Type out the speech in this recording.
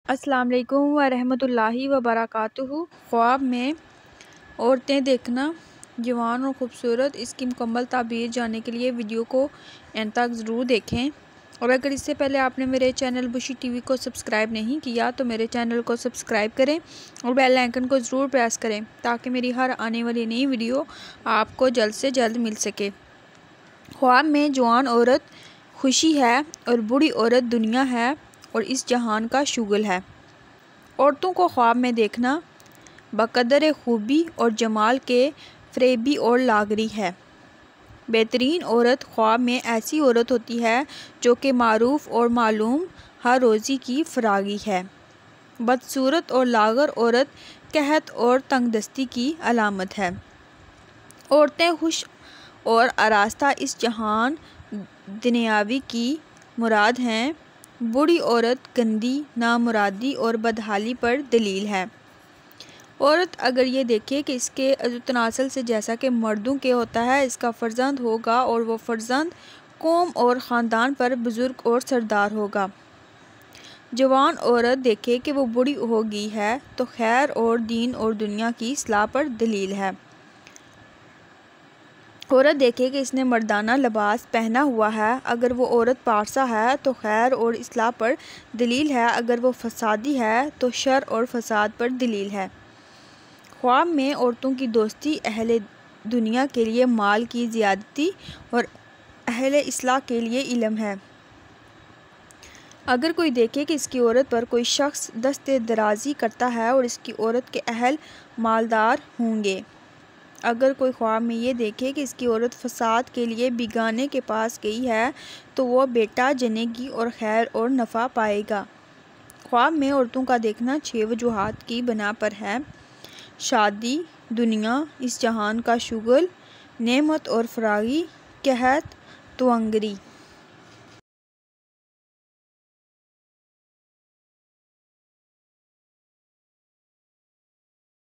السلام علیکم ورحمۃ اللہ وبرکاتہ۔ خواب میں عورتیں دیکھنا جوان اور خوبصورت، اس کی مکمل تعبیر جاننے کے لیے ویڈیو کو اینڈ تک ضرور دیکھیں، اور اگر اس سے پہلے آپ نے میرے چینل بشی ٹی وی کو سبسکرائب نہیں کیا تو میرے چینل کو سبسکرائب کریں اور بیل آئیکن کو ضرور پریس کریں تاکہ میری ہر آنے والی نئی ویڈیو آپ کو جلد سے جلد مل سکے۔ خواب میں جوان عورت خوشی ہے اور بوڑھی عورت دنیا ہے اور اس جہان کا شغل ہے۔ عورتوں کو خواب میں دیکھنا بقدر خوبی اور جمال کے فریبی اور لاغری ہے۔ بہترین عورت خواب میں ایسی عورت ہوتی ہے جو کہ معروف اور معلوم ہر روزی کی فراغی ہے۔ بدصورت اور لاغر عورت قحط اور تنگ دستی کی علامت ہے۔ عورتیں خوش اور آراستہ اس جہان دنیاوی کی مراد ہیں۔ بوڑھی عورت گندی، نامرادی اور بدحالی پر دلیل ہے۔ عورت اگر یہ دیکھے کہ اس کے تناسل سے جیسا کہ مردوں کے ہوتا ہے اس کا فرزند ہوگا اور وہ فرزند قوم اور خاندان پر بزرگ اور سردار ہوگا۔ جوان عورت دیکھے کہ وہ بوڑھی ہو گئی ہے تو خیر اور دین اور دنیا کی اصلاح پر دلیل ہے۔ عورت دیکھے کہ اس نے مردانہ لباس پہنا ہوا ہے، اگر وہ عورت پارسا ہے تو خیر اور اصلاح پر دلیل ہے، اگر وہ فسادی ہے تو شر اور فساد پر دلیل ہے۔ خواب میں عورتوں کی دوستی اہل دنیا کے لیے مال کی زیادتی اور اہل اصلاح کے لیے علم ہے۔ اگر کوئی دیکھے کہ اس کی عورت پر کوئی شخص دست درازی کرتا ہے اور اس کی عورت کے اہل مالدار ہوں گے۔ اگر کوئی خواب میں یہ دیکھے کہ اس کی عورت فساد کے لیے بیگانے کے پاس گئی ہے تو وہ بیٹا جنے گی اور خیر اور نفع پائے گا۔ خواب میں عورتوں کا دیکھنا 6 وجوہات کی بنا پر ہے: شادی، دنیا، اس جہان کا شغل، نعمت اور فراغی، قحط، تنگری۔